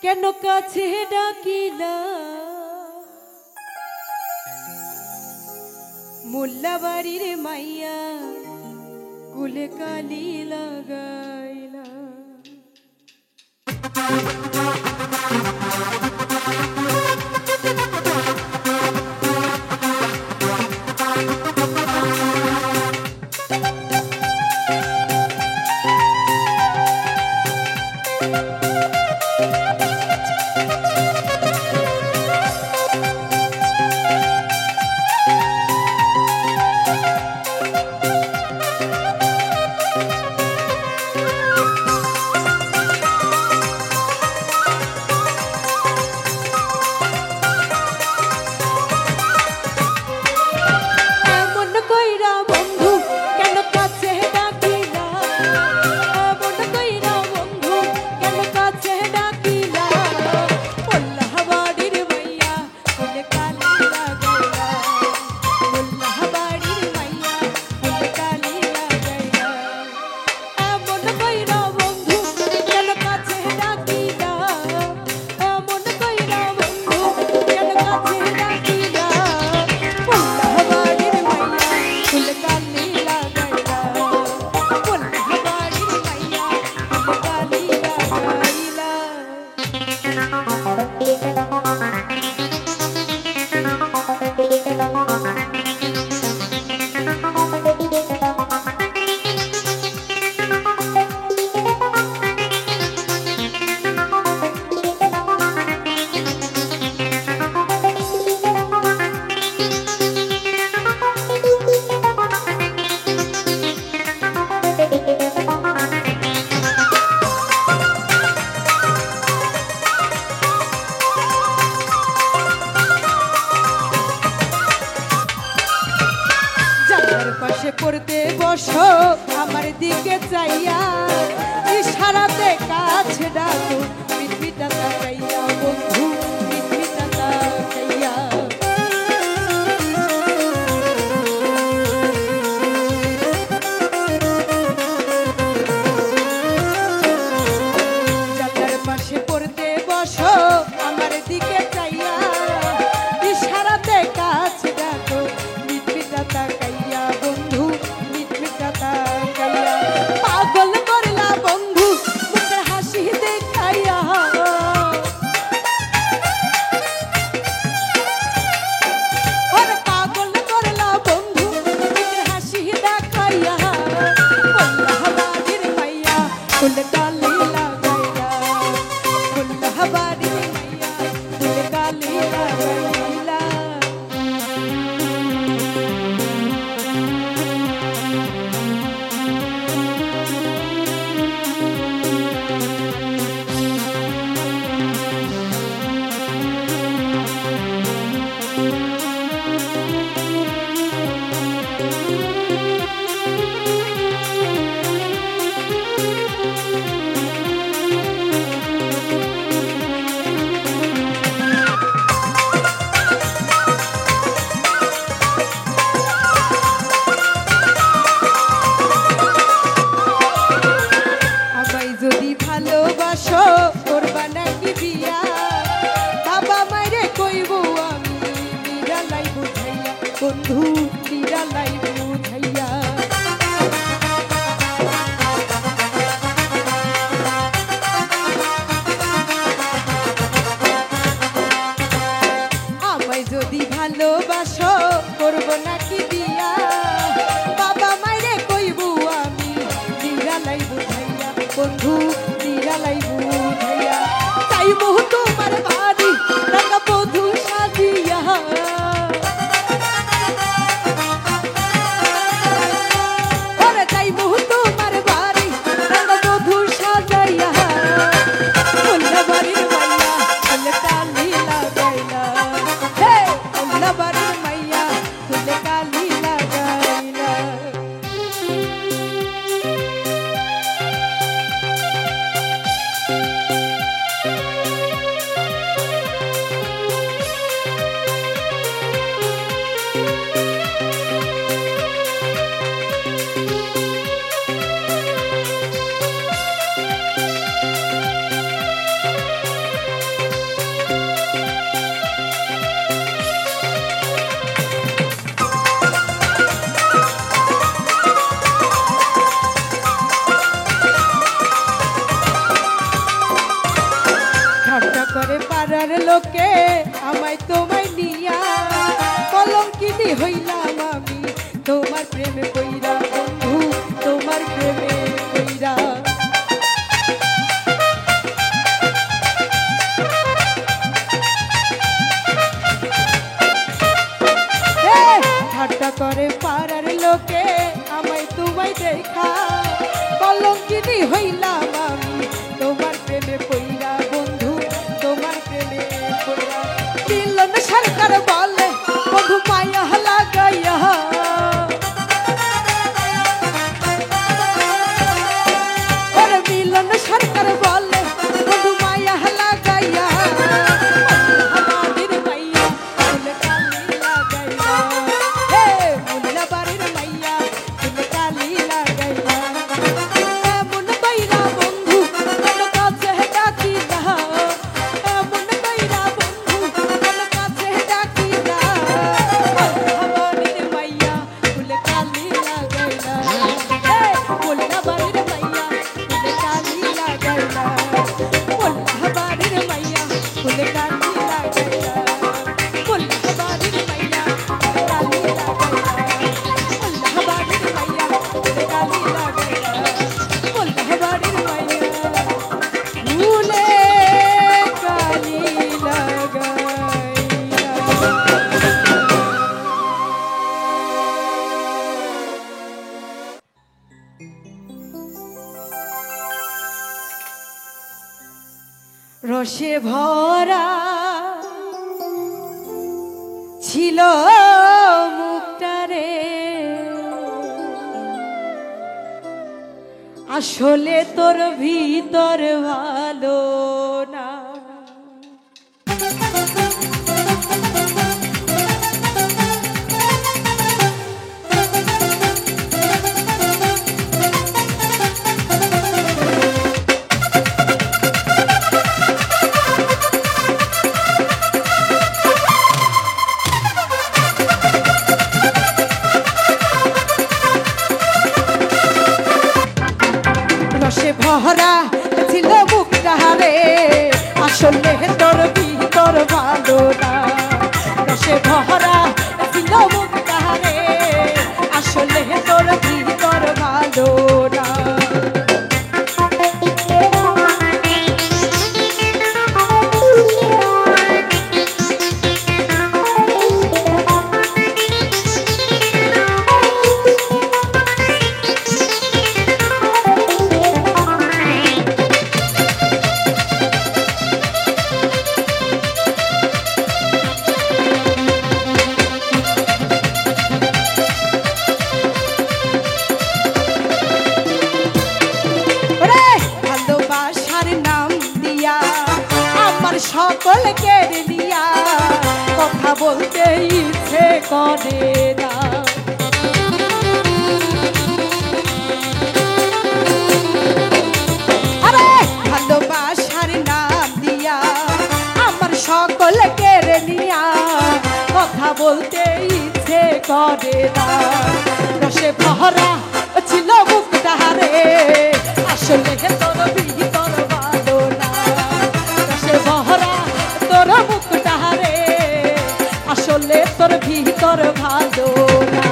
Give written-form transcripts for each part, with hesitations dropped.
কেন কাছে ডাকিলা মোল্লাবাড়ির মাইয়া কুলে কালি লাগাইলা। করে পাড়ার লোকে আমায় তোমায় নিয়া কলঙ্কিনী হইলাম আমি তোমার প্রেমে পইরা বন্ধু তোমার প্রেমে পইরা ঠাট্টা করে পাড়ার লোকে আমায় তোমায় দেখা কলঙ্কিনী হইলাম আমি তোমার প্রেমে পইরা বন্ধু তোমার প্রেমে পইরা মিলন সরকার বলে বন্ধু মায়া লাগাইয়া ওরে মিলন সরকার বলে বন্ধু মায়া লাগাইয়া আমাদের মাইয়া ফুলে কালি লাগাইয়া হে মুন্না বাড়ির মাইয়া ফুলে কালি লাগাইয়া এমন কইরা বন্ধু মন কাছে ডাকিলা এমন কইরা বন্ধু মন কাছে ডাকিলা আমাদের মাইয়া ফুলে কালি লাগাইলা হে মুন্না বাড়ির মাইয়া ফুলে কালি লাগাইলা মুন্না বাড়ির মাইয়া ফুলে কালি লাগাইলা মুন্না বাড়ির মাইয়া ফুলে কালি লাগাইলা মুন্না বাড়ির মাইয়া ফুলে কালি লাগাইলা মুন্না বাড়ির মাইয়া ফুলে কালি লাগাইলা রসে ভরা ছিল মুখটারে আসলে তোর ভিতর ভালো না রসে ভরা ছিল মুখটারে আসলে তোর ভিতর ভালো না রসে ভরা ছিল মুখটারে আসলে তোর ভিতর ভালো না সকল কেড়ে নিয়া কথা বলতে ইচ্ছে করে না আরে ভালোবাসার নাম দিয়া আমার সকল কেড়ে নিয়া কথা বলতে ইচ্ছে করে না রসে ভরা ছিল মুখটারে আসলে তোর ভিতর ভালো না রসে ভরা তোর মুখটারে আসলে তোর ভিতর ভালো না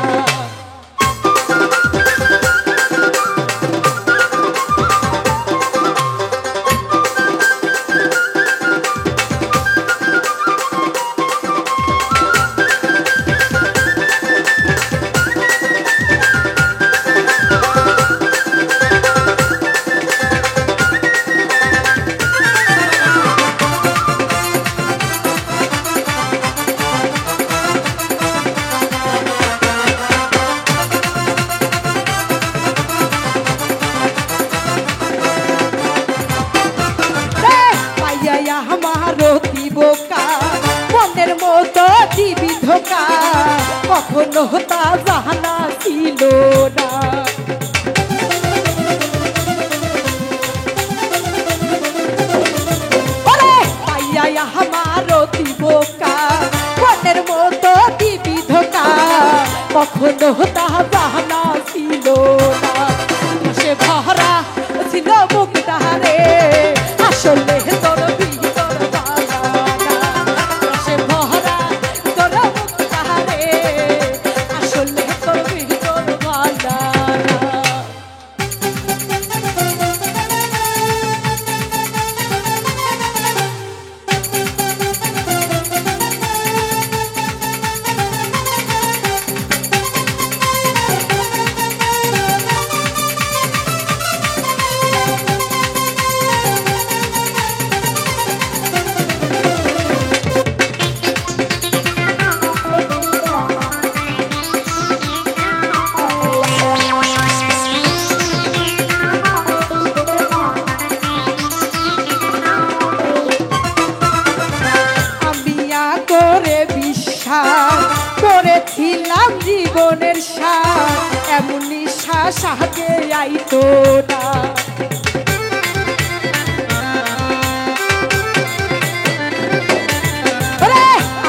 মনের মতো দিবি ধোকা কখনো তা জানা ছিল না পাইয়া আমার দিবোকা মনের মতো দিবি ধোকা কখনো তা জানা ছিল না সে ভরা ছিল মুখটারে আসলে তোর ভিতর এমন নিঃশ্বাস আগে আইতো না।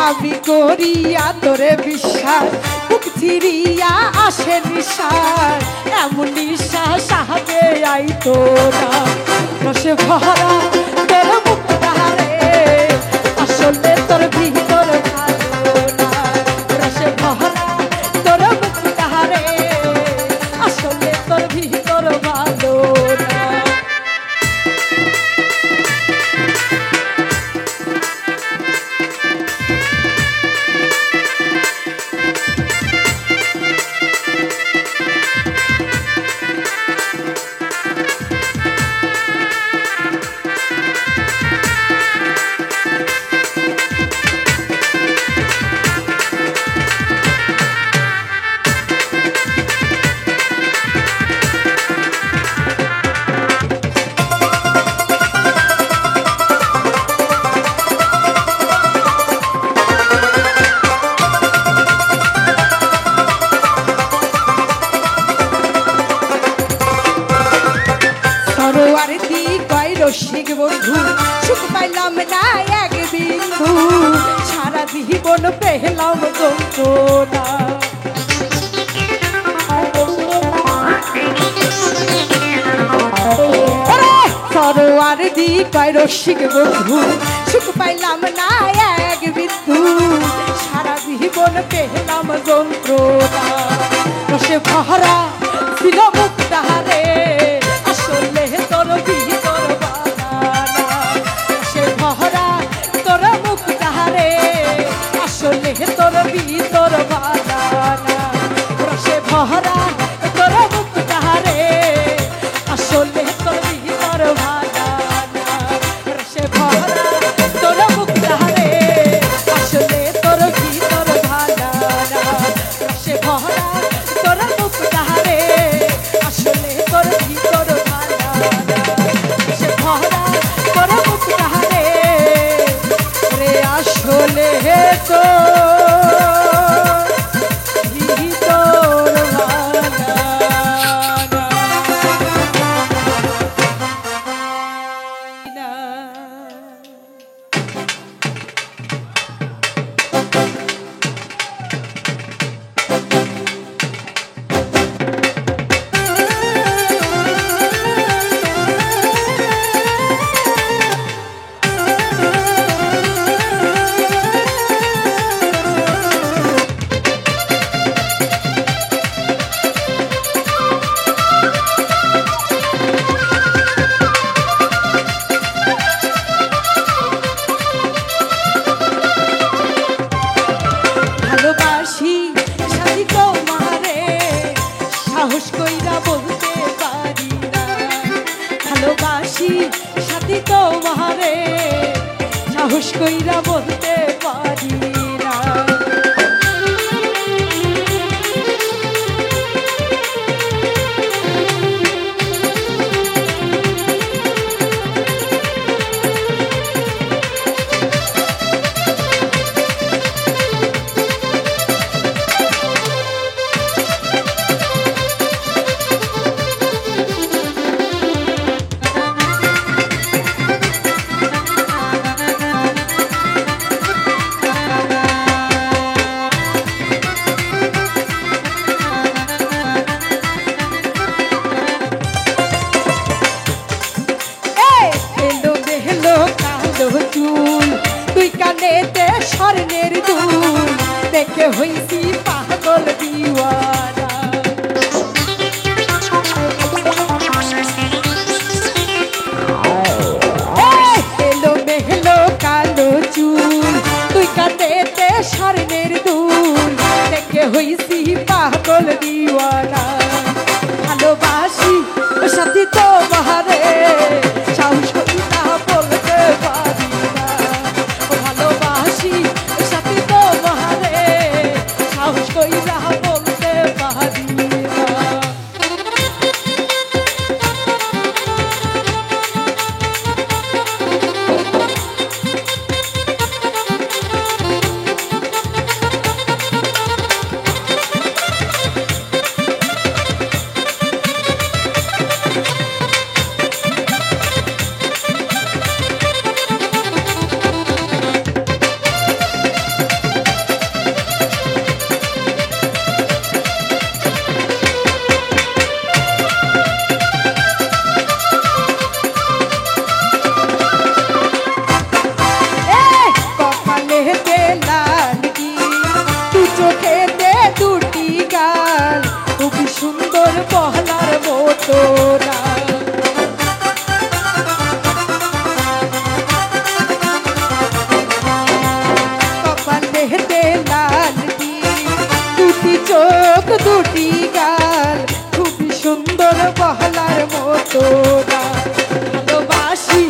আমি করিয়া তোরে বিশ্বাস বুক চিরিয়া আসে নিঃশ্বাস এমন নিঃশ্বাস আগে আইতো না। রসে ভরা তোর মুখটারে আসলে তোর ভিতর ভালো না। রসে ভরা তোর মুখটারে আসলে তোর ভিতর ভালো না। রসিক বন্ধু সুখ পাইলাম না এক বিন্দু সারা জীবন পেলাম যন্ত্রণা। সরোয়ার দি কয় রসিক বন্ধু সুখ পাইলাম না এক বিন্দু সারা জীবন পেলাম যন্ত্রণা। রসে ভরা ছিল মুক্তাহারে আসলে তোর ভিতর বানানা। রসে ভরা তোর মুক্তাহারে আসলে তোর ভিতর বানানা। রসে ভরা তোর মুক্তাহারে আসলে তোর ভিতর বানানা। রসে ভরা তোর মুক্তাহারে আসলে তোর ভিতর বানানা। রসে ভরা তোর মুক্তাহারে আসলে তোর ভিতর বানানা। রসে ভরা তোর মুক্তাহারে রে আসলে তোর ভিতর বানানা। ভালোবাসি সাথী তোমারে সাহস কইরা বলতে পারি না। ভালোবাসি সাথী তোমারে সাহস কইরা বলতে পারি না। চুল তুই কানেতে স্বর্ণের দুল দেখে হইছি পাগল দিওয়ানা। এলো মেহলো কালো চুল তুই কানেতে স্বর্ণের দুল দেখে হইছি পাগল দিওয়ানা। ভালোবাসি সাথী তোমারে সাহস কইরা বলতে পারি না। ভালোবাসি সাথী তোমারে তোরা ভালোবাসি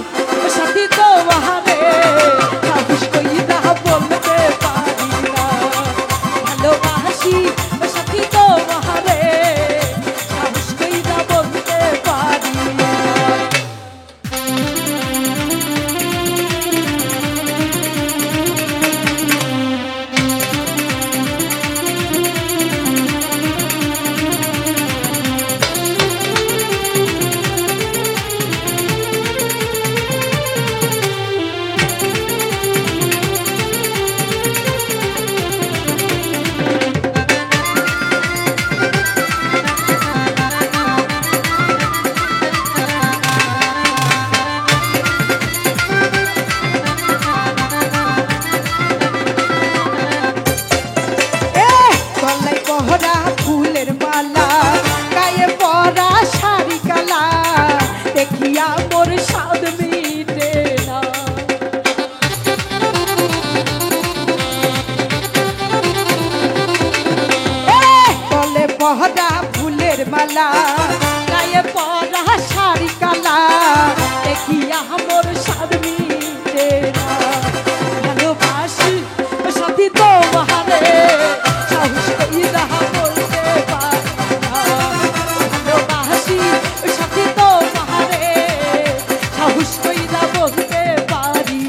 সাথী তোমারে সাহস কইরা বলতে পারি না ভালোবাসি সাথী তোমারে সাহস কইরা বলতে পারি না দেখিয়া মোর স্বাদ মিটে না গলে পহরা ফুলের মালা গায়ে পরা শাড়ি কালা দেখিয়া মোর স্বাদ মিটে না ভালোবাসি সাথী তোমারে সাহস কইরা বলতে পারি না ভালোবাসি সাথী তোমারে সাহস কইরা বলতে পারি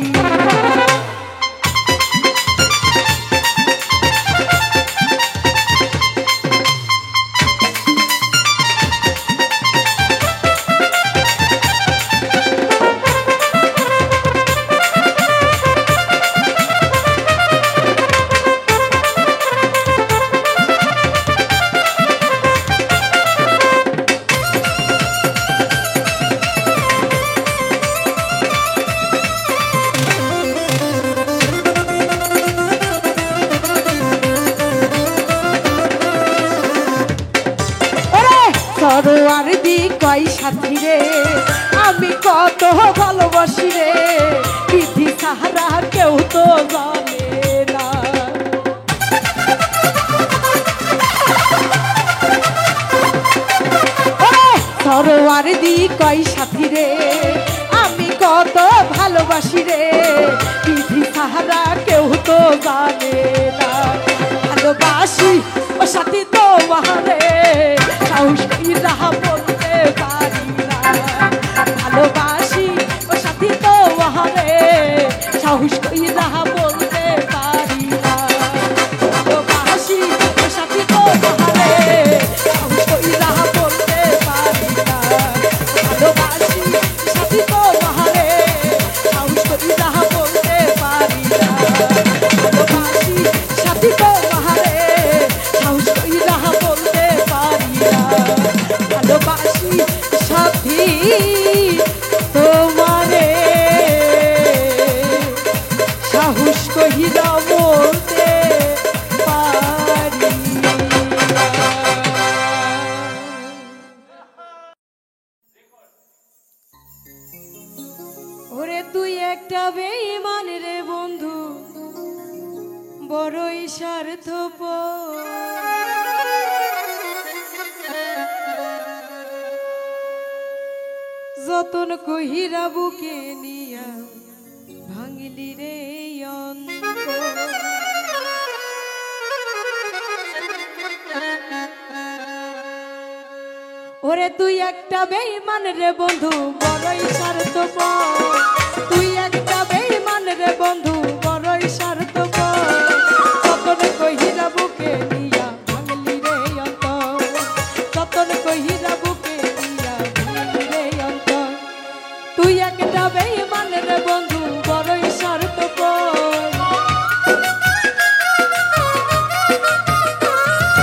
সরোয়ার দি কই সাথী রে আমি কত ভালোবাসি রে বিধি সাহারা কেউ তো জানে না সরোয়ার দি কই সাথী রে আমি কত ভালোবাসি রে বিধি সাহারা কেউ তো জানে না ভালোবাসি ও সাথী তোমারে সাহস কইরা বলতে পারি না ভালোবাসি ও সাথী তোমারে সাহস কইরা বলতে পারি না ভালোবাসি ও সাথী তোমারে সাহস কইরা বলতে পারি না ভালোবাসি সাথী তোমারে সাহস কইরা বলতে পারি না ভালোবাসি সাথী তোমারে সাহস কইরা বলতে পারি না ভালোবাসি সাথী তোমারে সাহস কইরা বলতে পারি ওরে তুই একটা বেঈমান রে বন্ধু বড়ই স্বার্থপর যতন কহিরা বুকে নিয়া ভাঙিলি রে অন্তর ওরে তুই একটা বেঈমান রে বন্ধু বড়ই স্বার্থপর তুই একটা বেঈমান রে বন্ধু বড়ই স্বার্থপর যতন কহিরা বুকে নিয়া ভাঙলি রে অন্তর যতন কহিরা বুকে নিয়া ভাঙলি রে অন্তর তুই একটা বেঈমান রে বন্ধু বড়ই স্বার্থপর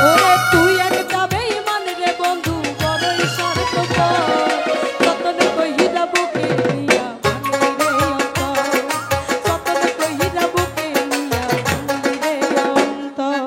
ওরে তুই একটা বেঈমান রে বন্ধু বড়ই স্বার্থপর যতন কহিরা বুকে নিয়া ভাঙলি রে অন্তর যতন কহিরা বুকে নিয়া ভাঙলি রে অন্তর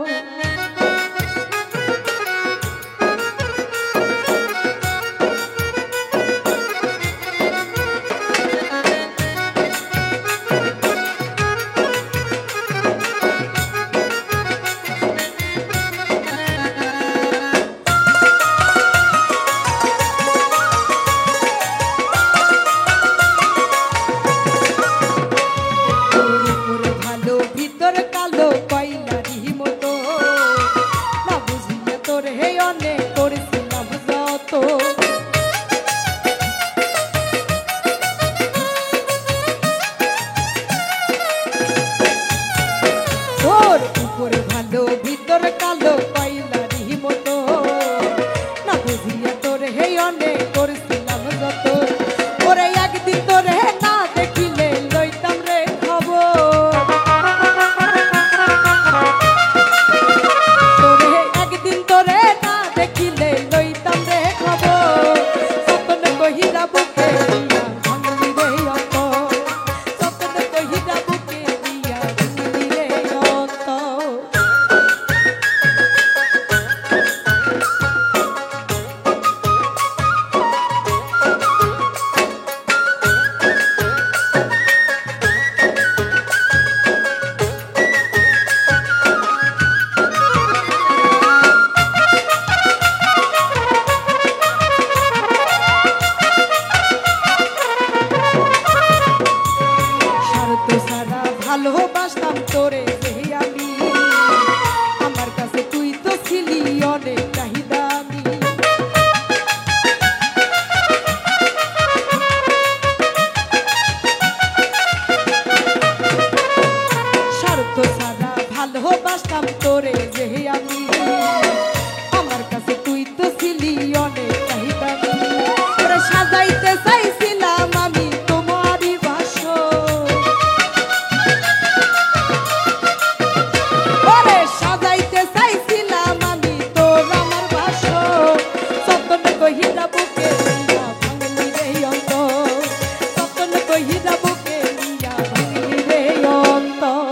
ভালোবাসতাম তোরে যে আমি, আমার কাছে তুই তো ছিলি অনেক চাহিদা, তোরে সাজাইতে চাইছিলাম আমি তোমারই বাসর, ওরে সাজাইতে চাইছিলাম আমি তোর আমার বাসর, সপন কহিরা বুকে নিয়া ভাঙলি রে অন্তর, সপন কহিরা বুকে নিয়া ভাঙলি রে অন্তর।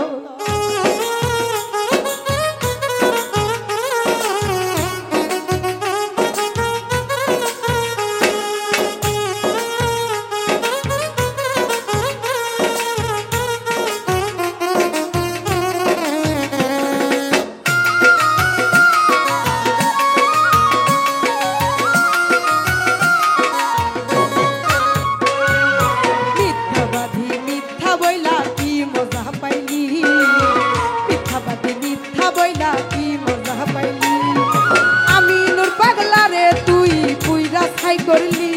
মিথ্যাবাদী মিথ্যা বইলা কি মজা পাইলি, মিথ্যাবাদী মিথ্যা বইলা কি মজা পাইলি, আমি নূর পাগলা রে তুই পুইরা ছাই করলি,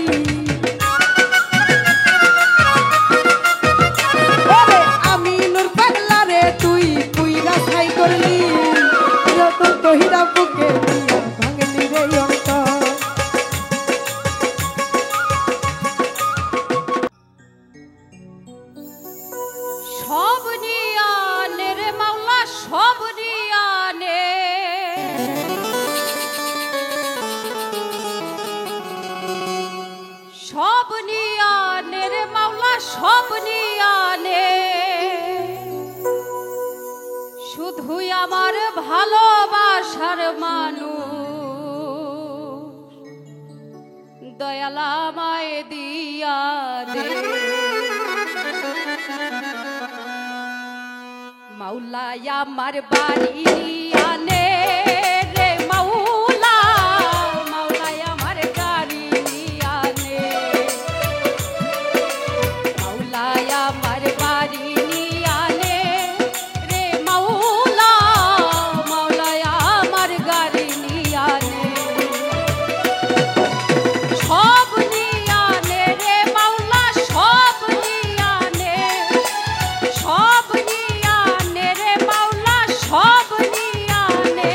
ওরে আমি নূর পাগলা রে তুই পুইরা ছাই করলি, যত কহিরা বুকে নিয়া ভাঙলি রে অন্তর। সব নিয়ানে রে মাওলা সব নিয়ানে, সব নিয়ানে রে মাওলা সব নিয়ানে, শুধুই আমার ভালোবাসার মানুষ দয়ালা মায়ে দিয়া দে। মাওলা আমার বাড়ি আনে রে মাওলা, মাওলা আমার গাড়ি আনে, মাওলা আমার বাড়ি আনে রে মাওলা, মাওলা আমার গাড়ি আনে, সব নিয়ানে রে মাওলা সব নিয়ানে, সব নিয়ানে রে মাওলা সব নিয়ানে,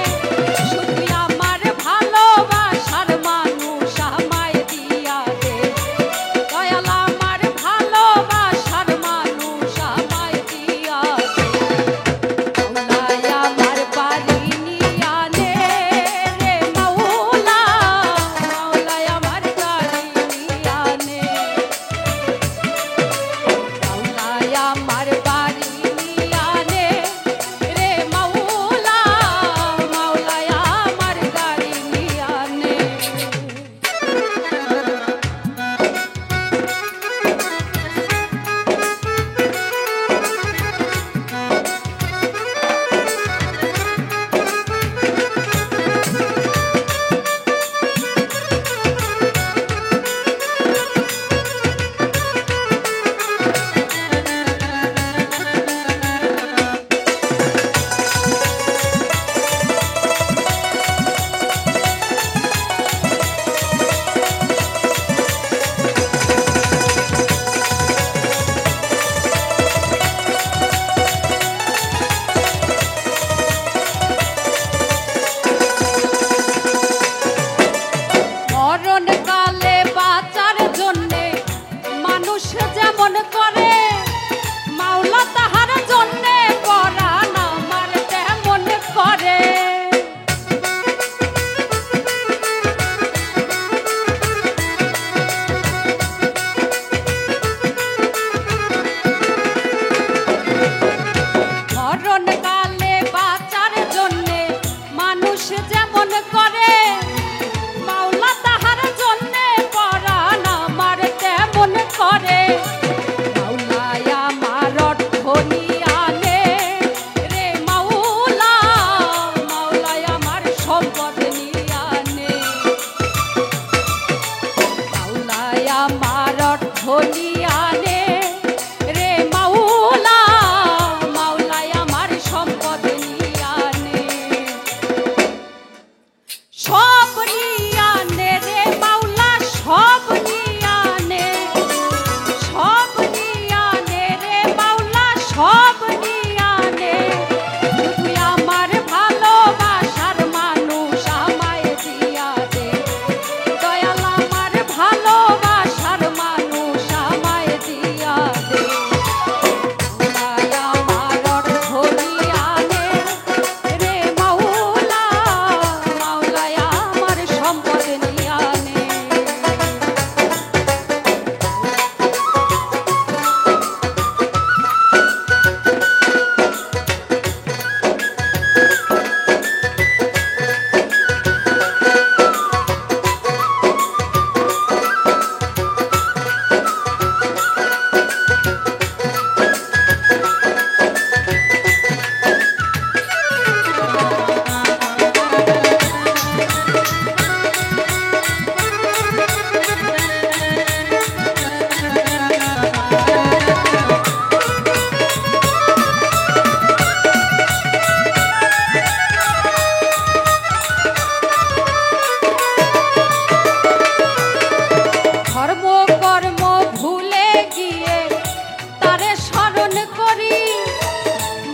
করি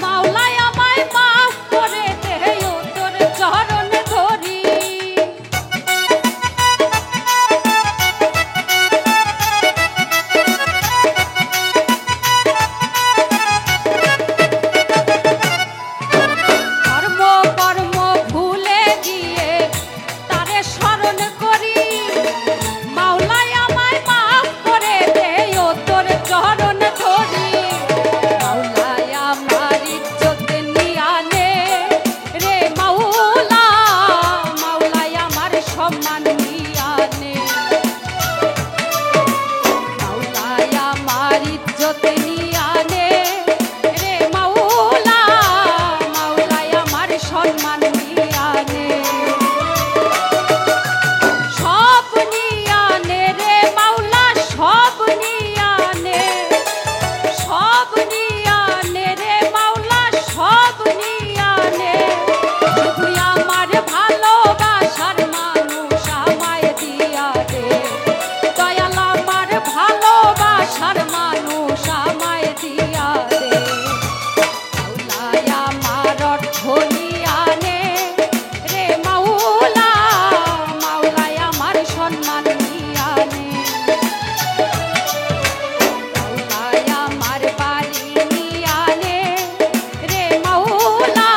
মাওলাই আমায় মাফ করে দে ও তোর চরণ ধরি ধর্ম কর্ম ভুলে গিয়ে তারে স্মরণ করি মাওলাই আমায় মাফ করে দে ও তোর চরণ ধরি মাওলাই আমার ইজ্জত নিয়া নে রে মাওলা মাওলাই আমার সম্মান নিয়া নে মাওলাই আমার ইজ্জত নিয়া নে রে মাওলা মাওলাই আমার সম্মান নিয়া নে সব নিয়া নে রে মাওলা সব নিয়া নে সব নিয়া নে রে মাওলা সব নিয়া নে তুই আমার ভালোবাসার মানুষ আমায় দিয়া দে দয়াল আমার ভালোবাসার মানুষ আমায় দিয়া দে মাওলাই আমার অর্থ নিয়া নে রে মাওলা মাওলাই আমার সম্মান নিয়া নে মাওলাই আমার বাড়ি নিয়া নে রে মাওলা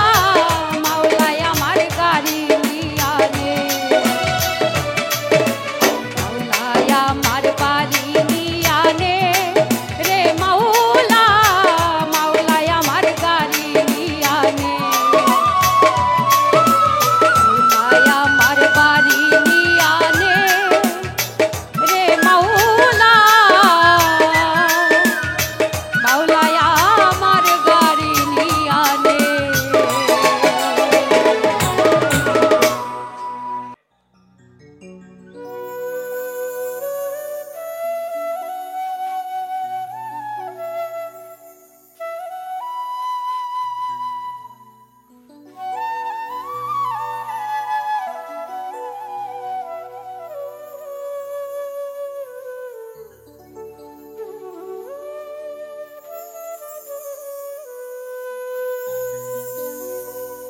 মাওলাই আমার গাড়ি নিয়া নে মাওলাই আমার বাড়ি নিয়া নে রে মাওলা মাওলাই আমার গাড়ি নিয়া নে মাওলাই আমার বাড়ি নিয়া নে রে মাওলা মাওলাই আমার গাড়ি নিয়া নে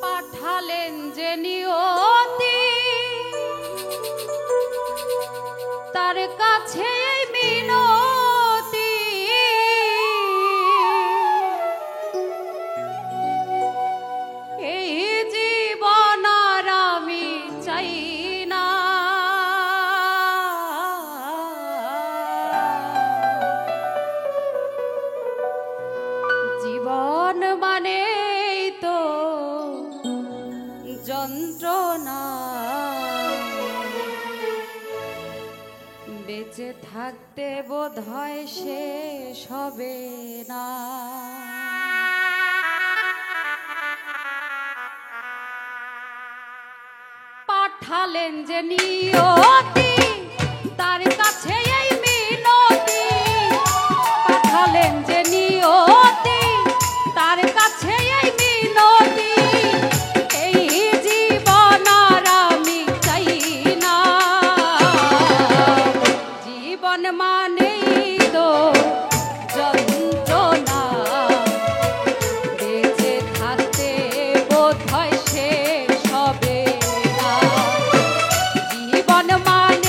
পাঠালেন যে নিয়তি তার কাছে এই মিনতি এই জীবন আর আমি চাই না জীবন মানেই তো যন্ত্রণা বেঁচে থাকতে বোধ হয় শেষ হবে না পাঠালেন যে নিয়তি তার কাছে এই মিনতি পাঠালেন যে নিয়তি তার কাছে এই মিনতি এই জীবন আর আমি চাই না জীবন মানেই তো যন্ত্রণা বেঁচে থাকতে বোধ হয় শেষ হবে না জীবন মান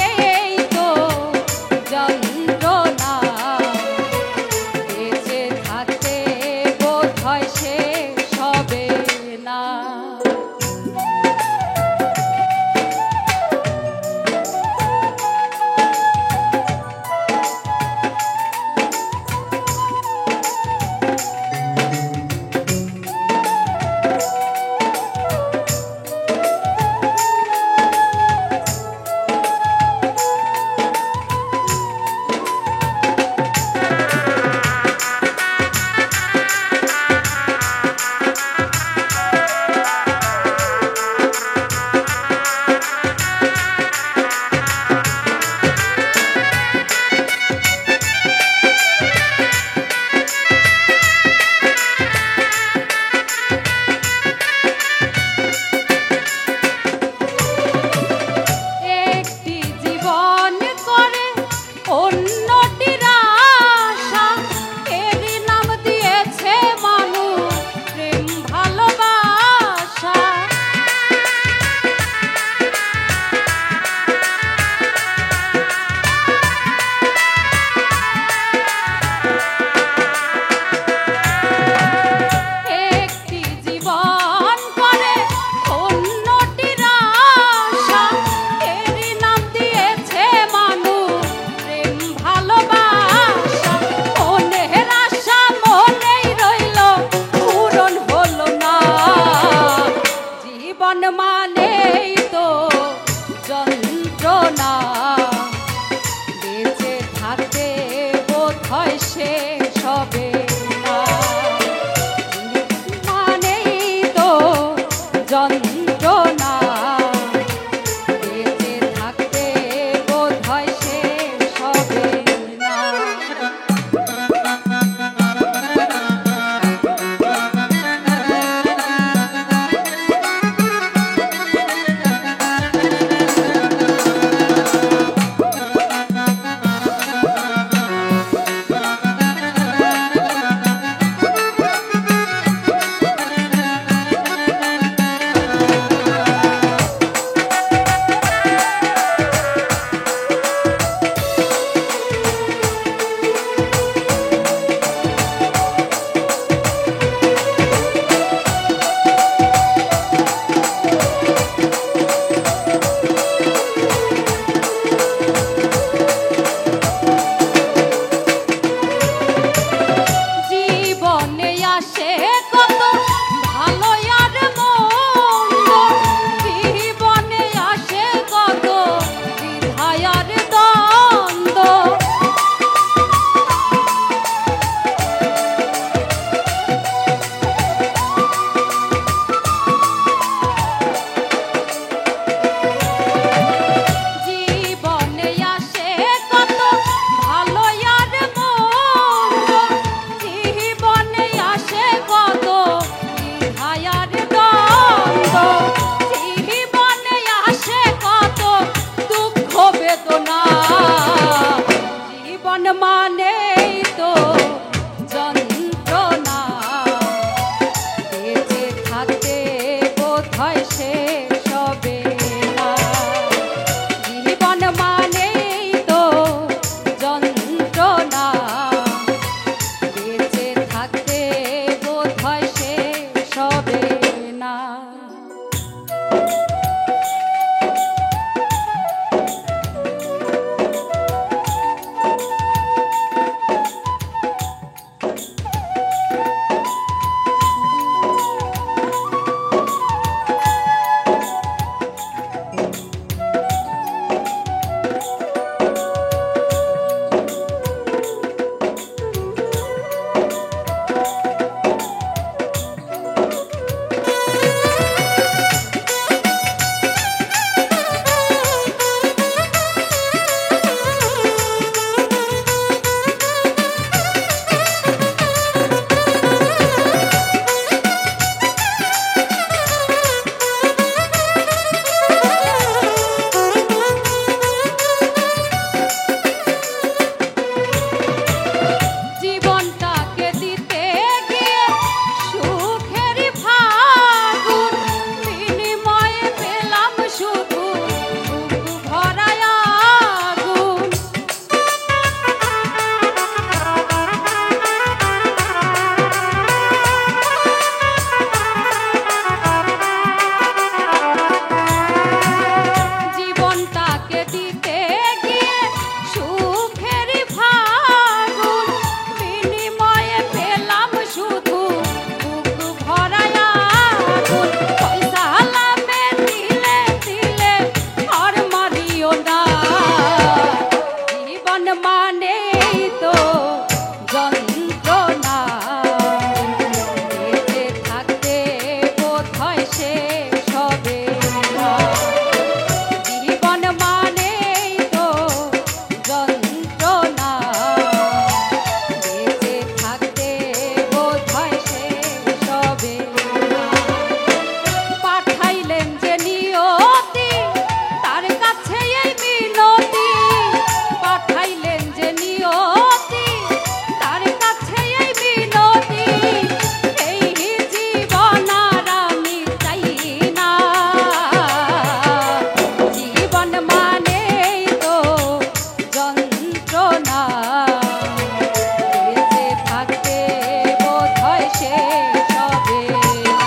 শেষ হবে না।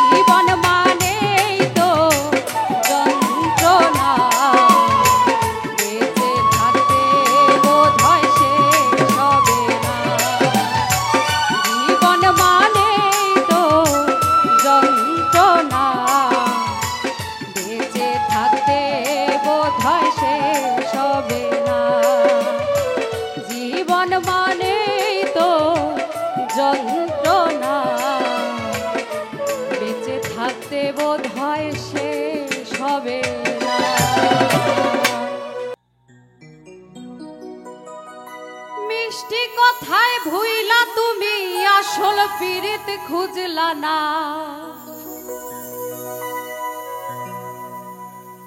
জীবন মানেই তো যন্ত্রণা, বেঁচে থাকতে বোধহয় শেষ হবে না। জীবন মানেই তো যন্ত্রণা, বেঁচে থাকতে বোধহয় শেষ হবে না। জীবন মানেই তো যন্ত্রণা, বেঁচে থাকতে বোধহয় শেষ হবে না। মিষ্টি কথায় ভুইলা তুমি আসল পীড়িত খুঁজলা না।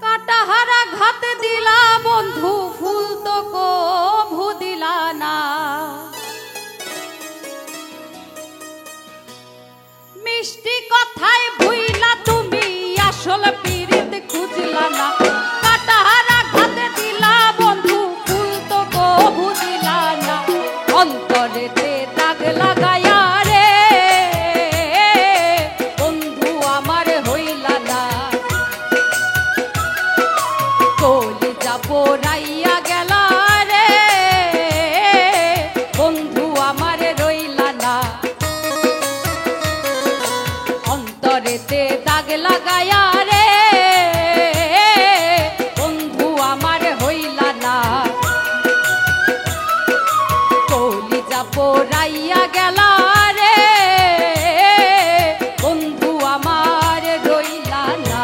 কাটাহারা ঘাত দিলা বন্ধু, ফুল তো কভু দিলা না। মিষ্টি কথায় ভুইলা তুমি আসল পীড়িত খুঁজলা না। কাটাহারা ঘাত দিলা বন্ধু, ফুল তো কভু দিলা না। অন্তরেতে দাগ লাগায়া রে বন্ধু আমার হইলা না। কলিজা পোড়াইয়া গেলা রে বন্ধু আমার রইলা না। অন্তরেতে দাগ লাগায়া রে বন্ধু আমার হইলা না। কলিজা পোড়াইয়া গেলা রে বন্ধু আমার রইলা না।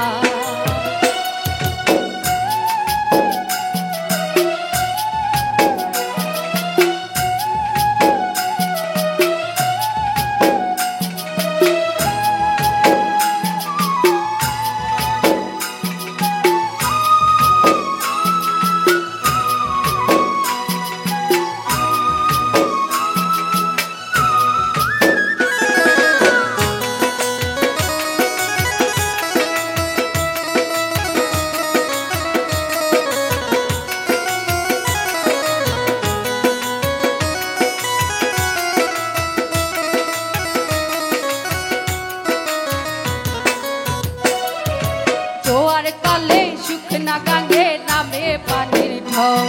জোয়ার কালে শুকনা গাঙ্গে নামে পানির ঢেউ।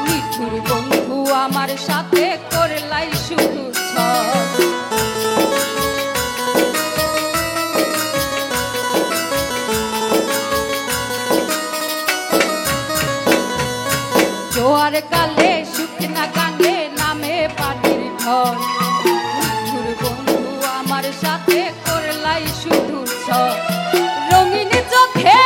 নিঠুর বন্ধু আমার সাথে করলাই শুধু ছল। জোয়ার কালে শুকনা গাঙ্গে নামে পানির ঢল। নিঠুর বন্ধু আমার সাথে করলাই শুধু ছল। রঙিন চোখে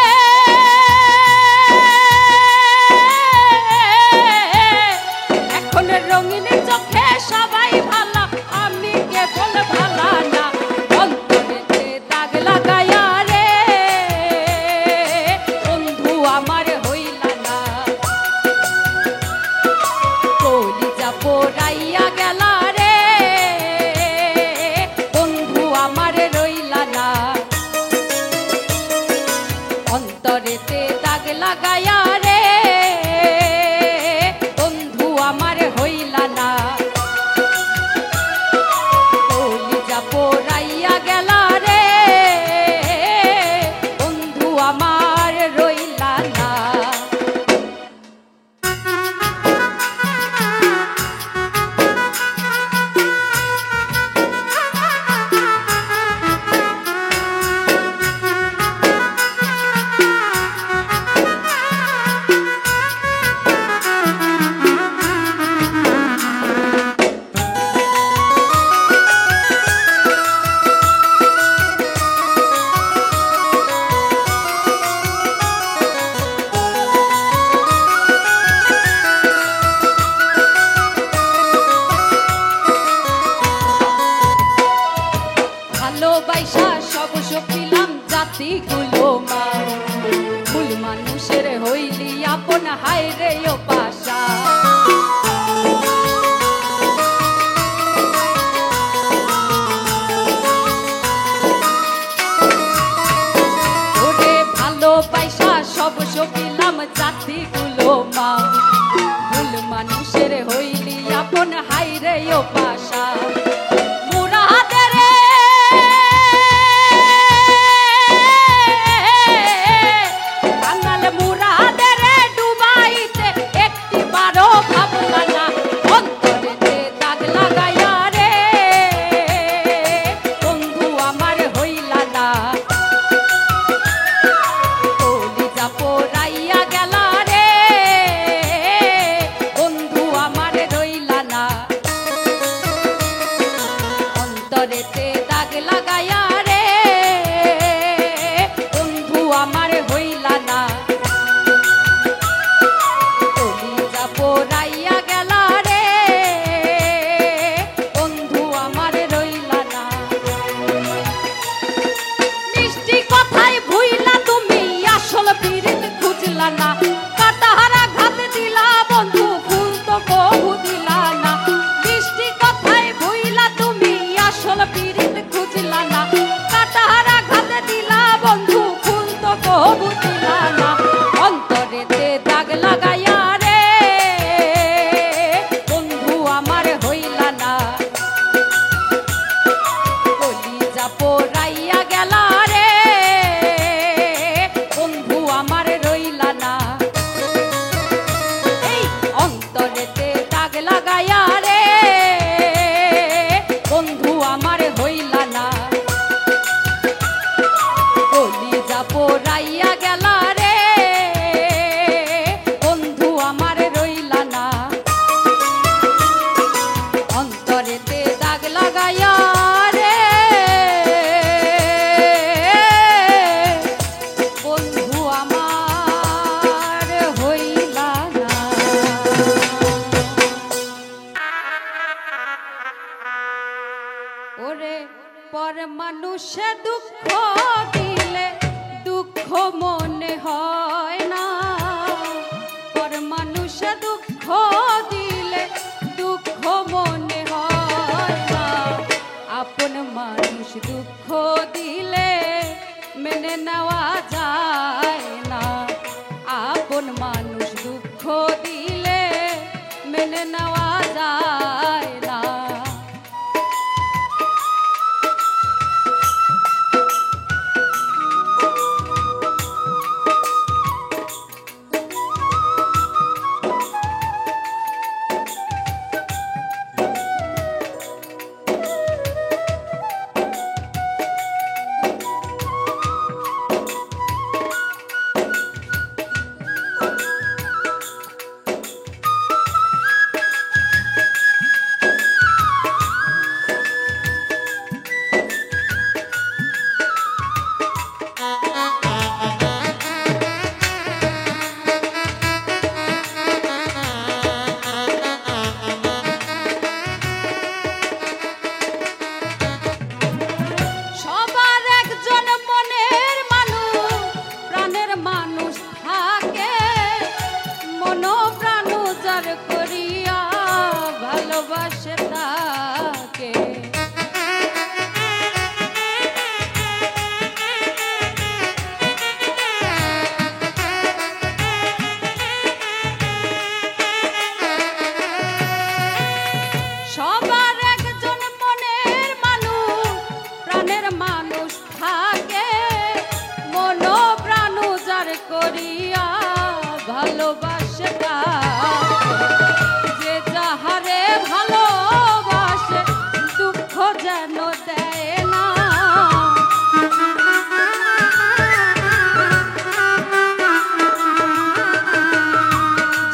এখন রঙিন চোখে সবাই ভালা, আমি কেবল ভালা না। অন্তরেতে দাগ লাগায়া রে বন্ধু আমার হইলা না। কলিজা পোড়াইয়া গেলা রে বন্ধু আমার রইলা না। অন্তরেতে দাগ লাগায়া রে বন্ধু আমার হইলা না। কলিজা পোড়াইয়া গেলা রে বন্ধু আমার রইলা না। ভালোবাসা সব সপিলাম জাতিগুলো মা। ভুল মানুষের হইলি আপন, হায় রে ও পাশা। ওরে ভালোবাসা সব সপিলাম জাতিগুলো মা। ভুল মানুষের হইলি আপন, হায় রে ও পাশা। অন্তরেতে দাগ লাগাইয়া রে বন্ধু আমার হইলা না কলিজা পোড়াইয়া গেলা রে বন্ধু আমার রইলা না মিষ্টি কথায় ভুইলা তুমি আসল পীড়িত খুঁজলা না কাটাহারা ঘাত দিলা বন্ধু ফুল তো কবু দিলা না মিষ্টি কথায় ভুইলা তুমি আসল পীড়িত খুঁজলা না কাটাহারা ঘাত দিলা বন্ধু ফুল তো কবু দিলা না অন্তরেতে দাগ লাগাইয়া রে বন্ধু আমার হইলা না কলিজা পোড়াইয়া গেলা রে বন্ধু আমার রইলা না এই অন্তরেতে দাগ লাগাইয়া রে বন্ধু আমার হইলা না কলিজা পোড়াইয়া গেলা রে বন্ধু আমার রইলা না অন্তরেতে দাগ লাগাইয়া রে বন্ধু আমার হইলা না ওরে পর মানুষে দুঃখ দিলে দুঃখ মনে হয় না পর মানুষে দুঃখ দিলে দুঃখ মনে হয় না আপন মানুষ দুঃখ দিলে মেনে নেওয়া যায় না আপন মানুষ দুঃখ দিলে মেনে নেওয়া যায় না সবার একজন মনের মানুষ প্রাণের মানুষ থাকে মন প্রাণ উজার করিয়া ভালোবাসে তাকে সবার একজন মনের মানুষ প্রাণের মানুষ থাকে মন প্রাণ উজার করিয়া ভালোবাসে যে যাহারে ভালোবাসে দুঃখ যেন দেয় না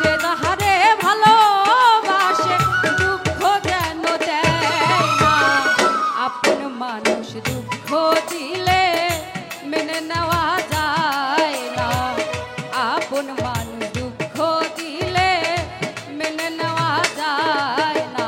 যে যাহারে ভালোবাসে দুঃখ যেন দেয় না আপন মানুষ দুঃখ দিলে মেনে নেওয়া যায় না আপন মানুষ দুঃখ দিলে মেনে নেওয়া যায় না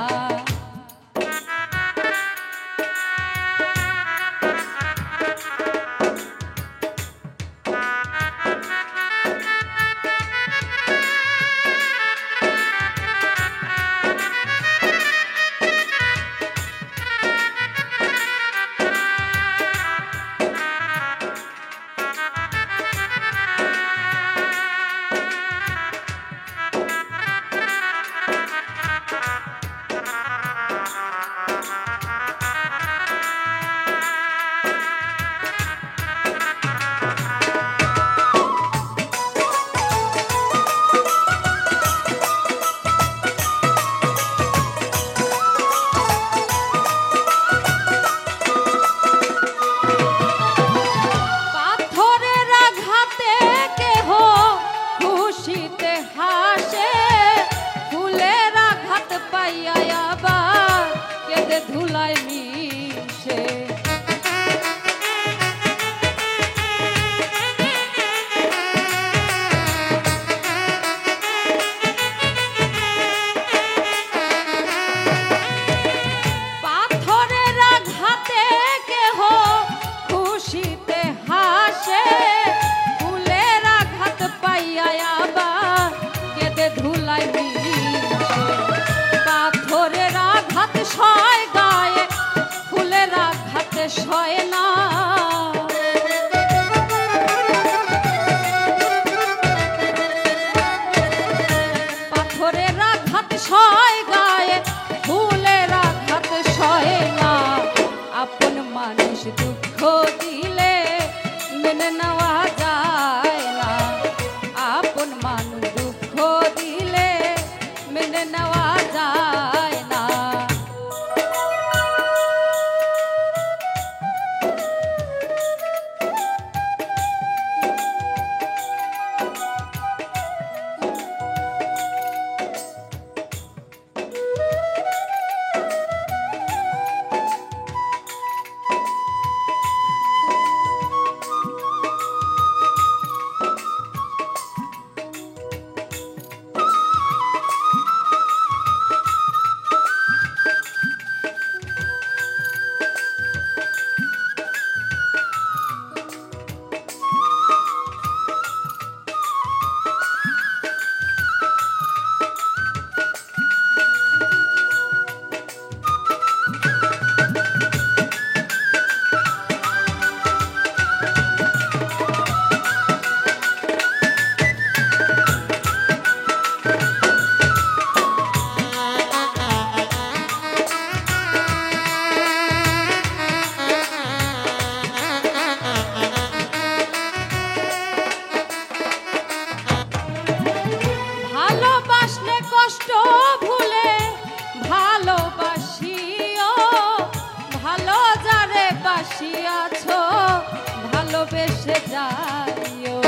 যাইও।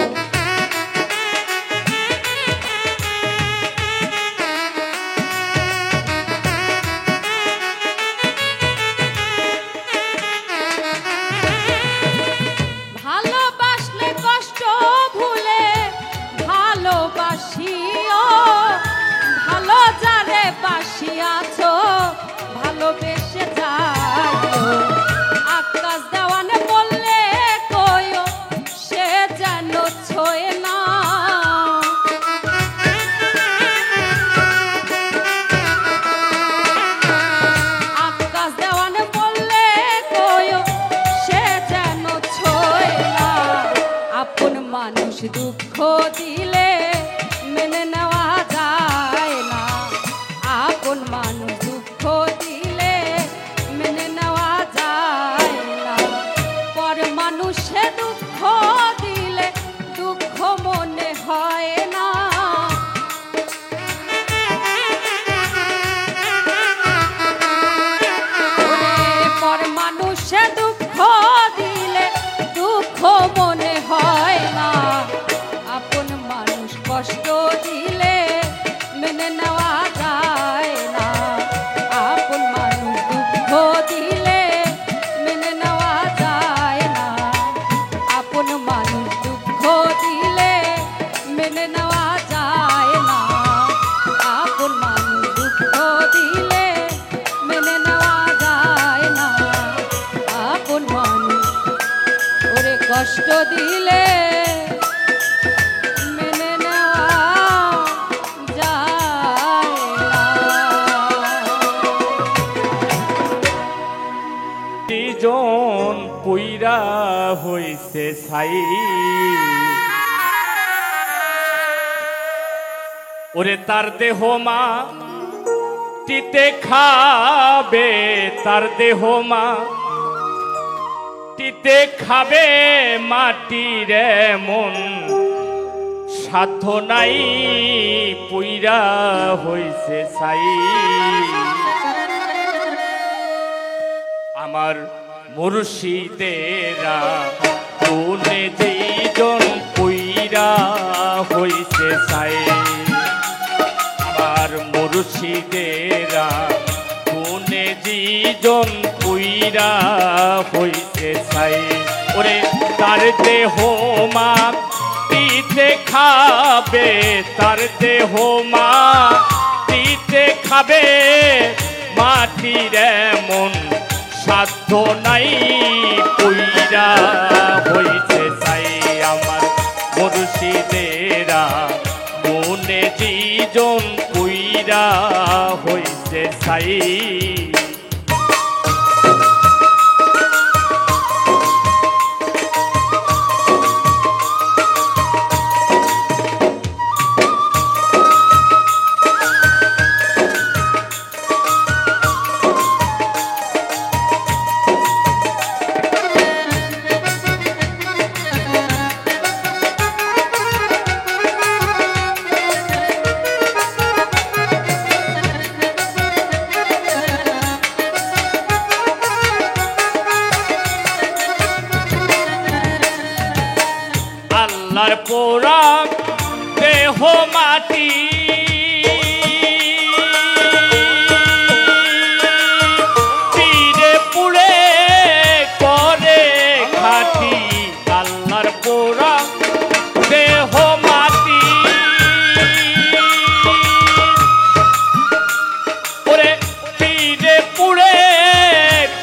ভালোবাসলে কষ্ট ভুলে ভালোবাসিও, ভালো যারে বাসিয়াছো ভালোবেসে যাইও। আকাশ দেওয়ানে বললে কইও সে যেন ছোঁয় না, আকাশ দেওয়ানে বললে কইও সে যেন ছোঁয় না। আপন মানুষ দুঃখ দিলে মেনে নেওয়া যায় না, আপন মানুষ দুঃখ দিলে মেনে নেওয়া যায় না। পর মানুষে দুঃখ দিলে দুঃখ মনে হয় না, পর মানুষে দুঃখ দিলে দুঃখ মনে হয় না। আপন মানুষ কষ্ট দিলে মেনে নেওয়া যায় না, আপন মানুষ দুঃখ দিলে মেনে নেওয়া যায় না, আপন মানুষ দুঃখ দিলে মেনে নেওয়া যায় না, আপন মানুষ দুঃখ দিলে মেনে নেওয়া যায় না, আপন মানুষ ওরে কষ্ট দিলে মেনে নেওয়া যায় না। জন পুইরা হইছে ছাই, ওরে তার দেহ মা টিতে খাবে, তার দেহ মা টিতে খাবে মাটির মন সাধ্য নাই পুইরা হইছে ছাই। আমার মুর্শিদেরা কোনে যেইজন পুইরা হইছে ছাই, আমার মুর্শিদেরা কোনে যেইজন পুইরা হইছে ছাই। ওরে তার দেহ মা টিতে খাবে, তার দেহ মা টিতে খাবে মাটির মন সাধ্য নাই পুইরা হইছে ছাই। আমার মুর্শিদেরা মনে যেজন পুইরা হইছে ছাই। আল্লাহর পোড়া দেহ মাটি চিরে পুড়ে করে খাটি, আল্লাহর পোড়া দেহ মাটি ওরে চিরে পুড়ে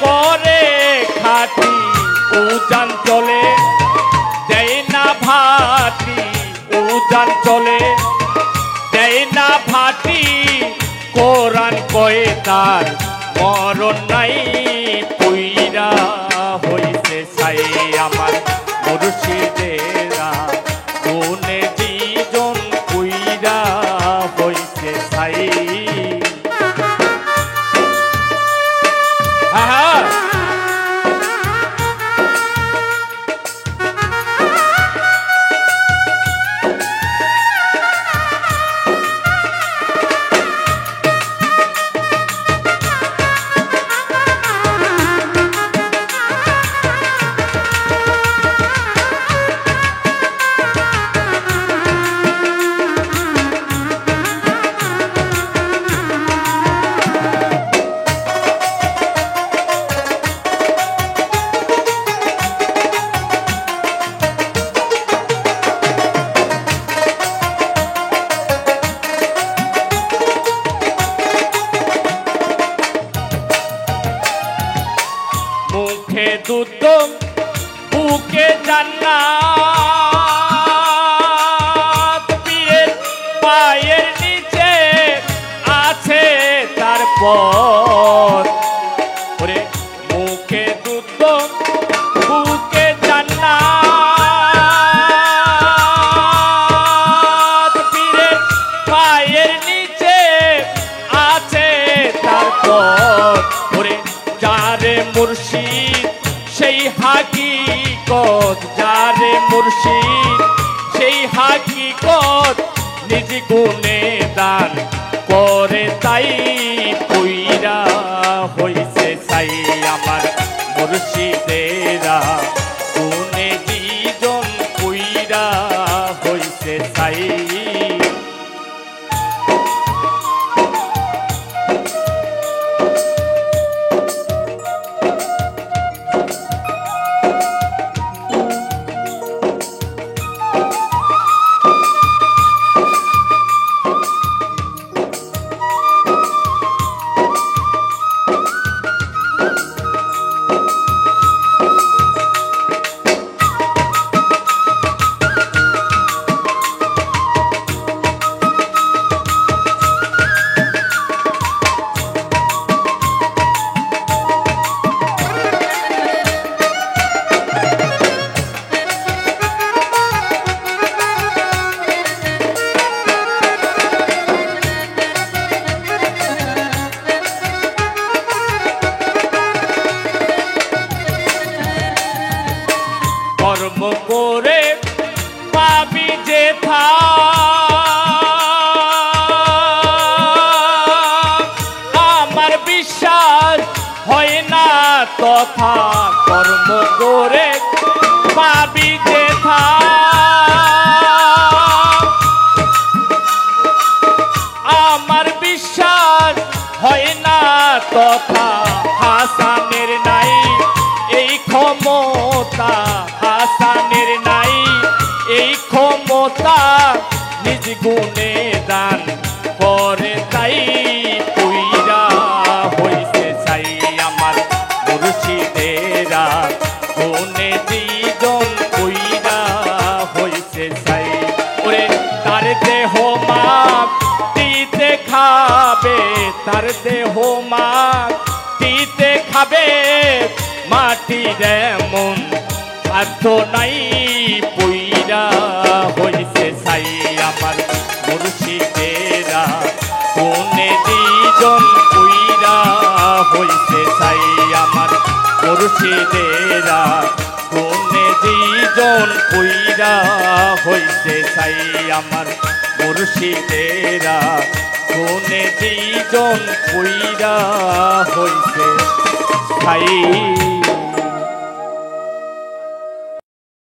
করে খাটি, উজান চলে দেয় না ভাটি, উজান চলে দেয় না ভাটি, কোরআন কয়ে তার মরণ নাই পুইরা হইছে ছাই। আমার মুর্শিদেরা কোনে যেজন পুইরা হইছে ছাই। হ্যাঁ মুখে দুধ বুকে জান্নাত পীরের পায়ের নিচে আছে তার পথ ওরে মুখে দুধ বুকে জান্নাত পীরের পায়ের নিচে আছে তার পথ ওরে যারে মুর্শিদ সেই হাকিকত যারে মুর্শিদ সেই হাকিকত নিজ গুণে দান করে তাই পইরা হইছে সাই আমার মুর্শিদেরা গুণে দুজন পইরা হইছে সাই কর্ম করে পাবি যে আমার বিশ্বাস হয় না তথা কর্ম করে পাবি যে আমার বিশ্বাস হয় না তথা হাসানের নাই এই ক্ষমতা হাসানের নাই এই ক্ষমতা নিজ গুণে দান করে তাই পইরা হইছে চাই আমার মুর্শিদেরা গুণে দুজন পইরা হইছে চাই ওরে তার দেহ মাপ দিতে খাবে তার দেহ মাপ দিতে খাবে মাটির এমন সাধ্য নাই পইরা হইছে সাই আমার মুর্শিদেরা কোনে দুজন পইরা হইছে সাই আমার মুর্শিদেরা কোনে দুজন পইরা হইছে সাই আমার মুর্শিদেরা কোনে দুজন পইরা হইছে সাই